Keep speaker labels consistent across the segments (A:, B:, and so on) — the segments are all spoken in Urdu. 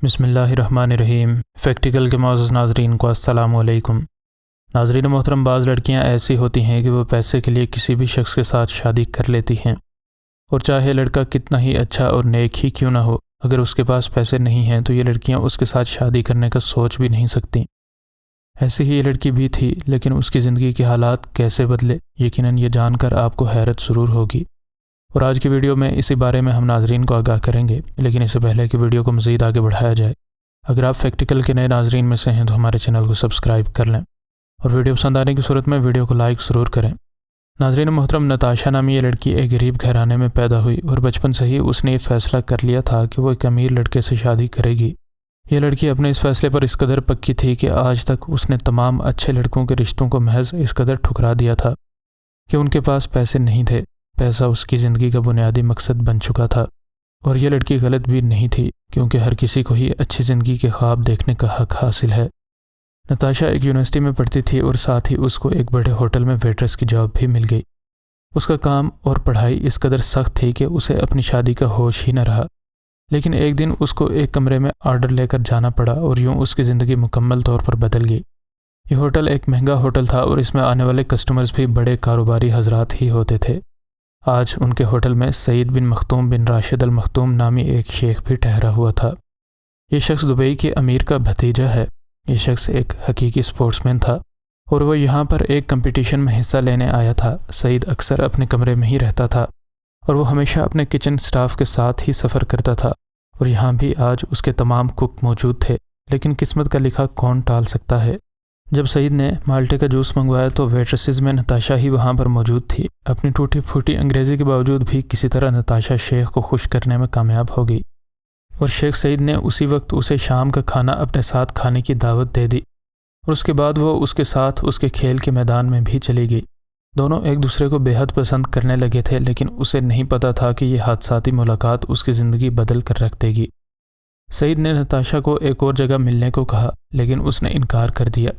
A: بسم اللہ الرحمن الرحیم۔ فیکٹیکل کے معزز ناظرین کو السلام علیکم۔ ناظرین محترم، بعض لڑکیاں ایسی ہوتی ہیں کہ وہ پیسے کے لیے کسی بھی شخص کے ساتھ شادی کر لیتی ہیں، اور چاہے لڑکا کتنا ہی اچھا اور نیک ہی کیوں نہ ہو، اگر اس کے پاس پیسے نہیں ہیں تو یہ لڑکیاں اس کے ساتھ شادی کرنے کا سوچ بھی نہیں سکتیں۔ ایسی ہی یہ لڑکی بھی تھی، لیکن اس کی زندگی کے حالات کیسے بدلے، یقیناً یہ جان کر آپ کو حیرت ضرور ہوگی، اور آج کی ویڈیو میں اسی بارے میں ہم ناظرین کو آگاہ کریں گے۔ لیکن اس سے پہلے کہ ویڈیو کو مزید آگے بڑھایا جائے، اگر آپ فیکٹیکل کے نئے ناظرین میں سے ہیں تو ہمارے چینل کو سبسکرائب کر لیں، اور ویڈیو پسند آنے کی صورت میں ویڈیو کو لائک ضرور کریں۔ ناظرین محترم، نتاشا نامی یہ لڑکی ایک غریب گھرانے میں پیدا ہوئی، اور بچپن سے ہی اس نے یہ فیصلہ کر لیا تھا کہ وہ ایک امیر لڑکے سے شادی کرے گی۔ یہ لڑکی اپنے اس فیصلے پر اس قدر پکی تھی کہ آج تک اس نے تمام اچھے لڑکوں کے رشتوں کو محض اس قدر ٹھکرا دیا تھا کہ ان کے پاس پیسے نہیں تھے۔ پیسہ اس کی زندگی کا بنیادی مقصد بن چکا تھا، اور یہ لڑکی غلط بھی نہیں تھی، کیونکہ ہر کسی کو ہی اچھی زندگی کے خواب دیکھنے کا حق حاصل ہے۔ نتاشا ایک یونیورسٹی میں پڑھتی تھی، اور ساتھ ہی اس کو ایک بڑے ہوٹل میں ویٹرس کی جاب بھی مل گئی۔ اس کا کام اور پڑھائی اس قدر سخت تھی کہ اسے اپنی شادی کا ہوش ہی نہ رہا، لیکن ایک دن اس کو ایک کمرے میں آرڈر لے کر جانا پڑا، اور یوں اس کی زندگی مکمل طور پر بدل گئی۔ یہ ہوٹل ایک مہنگا ہوٹل تھا، اور اس میں آنے والے کسٹمرز بھی بڑے کاروباری حضرات ہی ہوتے تھے۔ آج ان کے ہوٹل میں سعید بن مختوم بن راشد المختوم نامی ایک شیخ بھی ٹھہرا ہوا تھا۔ یہ شخص دبئی کے امیر کا بھتیجا ہے۔ یہ شخص ایک حقیقی سپورٹس مین تھا، اور وہ یہاں پر ایک کمپٹیشن میں حصہ لینے آیا تھا۔ سعید اکثر اپنے کمرے میں ہی رہتا تھا، اور وہ ہمیشہ اپنے کچن سٹاف کے ساتھ ہی سفر کرتا تھا، اور یہاں بھی آج اس کے تمام کک موجود تھے۔ لیکن قسمت کا لکھا کون ٹال سکتا ہے؟ جب سعید نے مالٹے کا جوس منگوایا تو ویٹریسز میں نتاشا ہی وہاں پر موجود تھی۔ اپنی ٹوٹی پھوٹی انگریزی کے باوجود بھی کسی طرح نتاشا شیخ کو خوش کرنے میں کامیاب ہو گئی، اور شیخ سعید نے اسی وقت اسے شام کا کھانا اپنے ساتھ کھانے کی دعوت دے دی، اور اس کے بعد وہ اس کے ساتھ اس کے کھیل کے میدان میں بھی چلی گئی۔ دونوں ایک دوسرے کو بے حد پسند کرنے لگے تھے، لیکن اسے نہیں پتا تھا کہ یہ حادثاتی ملاقات اس کی زندگی بدل کر رکھ دے گی۔ سعید نے نتاشا کو ایک اور جگہ ملنے کو کہا، لیکن اس نے انکار کر دیا۔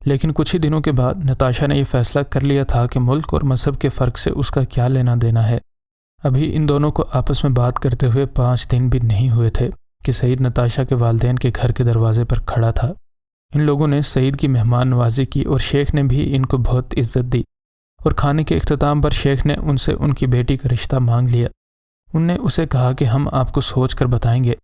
A: لیکن کچھ ہی دنوں کے بعد نتاشا نے یہ فیصلہ کر لیا تھا کہ ملک اور مذہب کے فرق سے اس کا کیا لینا دینا ہے۔ ابھی ان دونوں کو آپس میں بات کرتے ہوئے 5 دن بھی نہیں ہوئے تھے کہ سعید نتاشا کے والدین کے گھر کے دروازے پر کھڑا تھا۔ ان لوگوں نے سعید کی مہمان نوازی کی، اور شیخ نے بھی ان کو بہت عزت دی، اور کھانے کے اختتام پر شیخ نے ان سے ان کی بیٹی کا رشتہ مانگ لیا۔ ان نے اسے کہا کہ ہم آپ کو سوچ کر بتائیں گے۔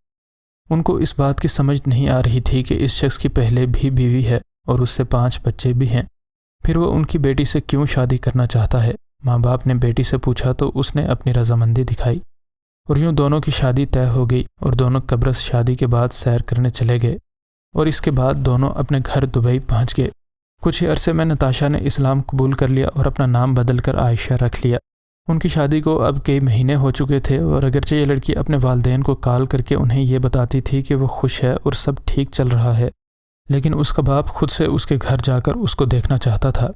A: ان کو اس بات کی سمجھ نہیں آ رہی تھی کہ اس شخص کی پہلے بھی بیوی ہے، اور اس سے 5 بچے بھی ہیں، پھر وہ ان کی بیٹی سے کیوں شادی کرنا چاہتا ہے؟ ماں باپ نے بیٹی سے پوچھا تو اس نے اپنی رضامندی دکھائی، اور یوں دونوں کی شادی طے ہو گئی، اور دونوں قبرص شادی کے بعد سیر کرنے چلے گئے، اور اس کے بعد دونوں اپنے گھر دبئی پہنچ گئے۔ کچھ ہی عرصے میں نتاشا نے اسلام قبول کر لیا اور اپنا نام بدل کر عائشہ رکھ لیا۔ ان کی شادی کو اب کئی مہینے ہو چکے تھے، اور اگرچہ یہ لڑکی اپنے والدین کو کال کر کے انہیں یہ بتاتی تھی کہ وہ خوش ہے اور سب ٹھیک چل رہا ہے، لیکن اس کا باپ خود سے اس کے گھر جا کر اس کو دیکھنا چاہتا تھا۔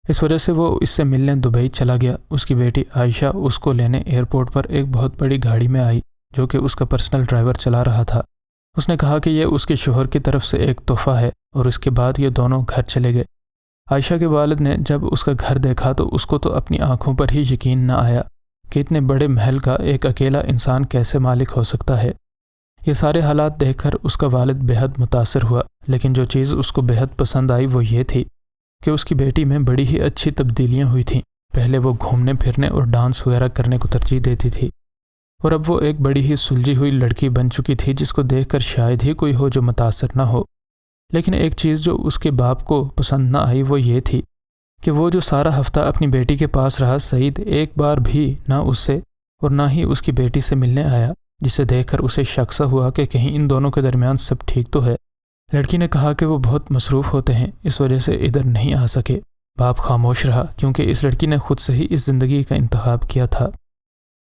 A: اس وجہ سے وہ اس سے ملنے دبئی چلا گیا۔ اس کی بیٹی عائشہ اس کو لینے ایئرپورٹ پر ایک بہت بڑی گاڑی میں آئی، جو کہ اس کا پرسنل ڈرائیور چلا رہا تھا۔ اس نے کہا کہ یہ اس کے شوہر کی طرف سے ایک تحفہ ہے، اور اس کے بعد یہ دونوں گھر چلے گئے۔ عائشہ کے والد نے جب اس کا گھر دیکھا تو اس کو تو اپنی آنکھوں پر ہی یقین نہ آیا کہ اتنے بڑے محل کا ایک اکیلا انسان کیسے مالک ہو سکتا ہے۔ یہ سارے حالات دیکھ کر اس کا والد بے حد متاثر ہوا، لیکن جو چیز اس کو بے حد پسند آئی وہ یہ تھی کہ اس کی بیٹی میں بڑی ہی اچھی تبدیلیاں ہوئی تھیں۔ پہلے وہ گھومنے پھرنے اور ڈانس وغیرہ کرنے کو ترجیح دیتی تھی، اور اب وہ ایک بڑی ہی سلجھی ہوئی لڑکی بن چکی تھی، جس کو دیکھ کر شاید ہی کوئی ہو جو متاثر نہ ہو۔ لیکن ایک چیز جو اس کے باپ کو پسند نہ آئی وہ یہ تھی کہ وہ جو سارا ہفتہ اپنی بیٹی کے پاس رہا، سعید ایک بار بھی نہ اس سے اور نہ ہی اس کی بیٹی سے ملنے آیا، جسے دیکھ کر اسے شک سا ہوا کہ کہیں ان دونوں کے درمیان سب ٹھیک تو ہے۔ لڑکی نے کہا کہ وہ بہت مصروف ہوتے ہیں، اس وجہ سے ادھر نہیں آ سکے۔ باپ خاموش رہا، کیونکہ اس لڑکی نے خود سے ہی اس زندگی کا انتخاب کیا تھا۔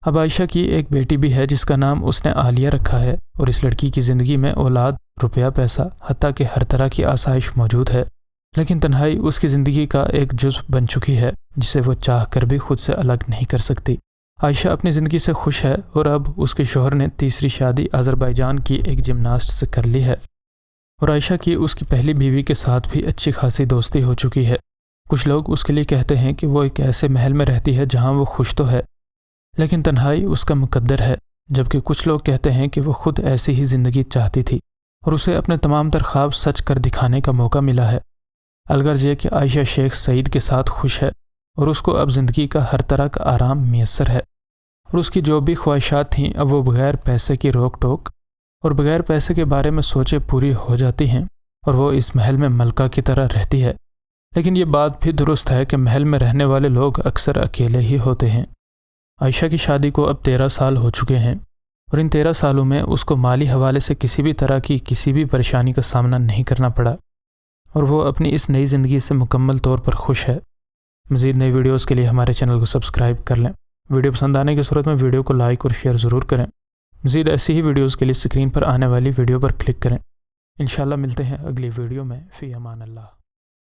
A: اب عائشہ کی ایک بیٹی بھی ہے، جس کا نام اس نے عالیہ رکھا ہے، اور اس لڑکی کی زندگی میں اولاد، روپیہ پیسہ، حتیٰ کہ ہر طرح کی آسائش موجود ہے، لیکن تنہائی اس کی زندگی کا ایک جزو بن چکی ہے، جسے وہ چاہ کر بھی خود سے الگ نہیں کر سکتی۔ عائشہ اپنی زندگی سے خوش ہے، اور اب اس کے شوہر نے تیسری شادی آذربائیجان کی ایک جمناسٹ سے کر لی ہے، اور عائشہ کی اس کی پہلی بیوی کے ساتھ بھی اچھی خاصی دوستی ہو چکی ہے۔ کچھ لوگ اس کے لیے کہتے ہیں کہ وہ ایک ایسے محل میں رہتی ہے جہاں وہ خوش تو ہے، لیکن تنہائی اس کا مقدر ہے، جبکہ کچھ لوگ کہتے ہیں کہ وہ خود ایسی ہی زندگی چاہتی تھی، اور اسے اپنے تمام تر خواب سچ کر دکھانے کا موقع ملا ہے۔ الغرض یہ کہ عائشہ شیخ سعید کے ساتھ خوش ہے اور اس کو اب زندگی کا ہر طرح کا آرام میسر ہے، اور اس کی جو بھی خواہشات تھیں اب وہ بغیر پیسے کی روک ٹوک اور بغیر پیسے کے بارے میں سوچے پوری ہو جاتی ہیں، اور وہ اس محل میں ملکہ کی طرح رہتی ہے۔ لیکن یہ بات بھی درست ہے کہ محل میں رہنے والے لوگ اکثر اکیلے ہی ہوتے ہیں۔ عائشہ کی شادی کو اب 13 سال ہو چکے ہیں، اور ان 13 سالوں میں اس کو مالی حوالے سے کسی بھی طرح کی کسی بھی پریشانی کا سامنا نہیں کرنا پڑا، اور وہ اپنی اس نئی زندگی سے مکمل طور پر خوش ہے۔ مزید نئی ویڈیوز کے لیے ہمارے چینل کو سبسکرائب کر لیں۔ ویڈیو پسند آنے کی صورت میں ویڈیو کو لائک اور شیئر ضرور کریں۔ مزید ایسی ہی ویڈیوز کے لیے اسکرین پر آنے والی ویڈیو پر کلک کریں۔ انشاءاللہ ملتے ہیں اگلی ویڈیو میں۔ فی امان اللہ۔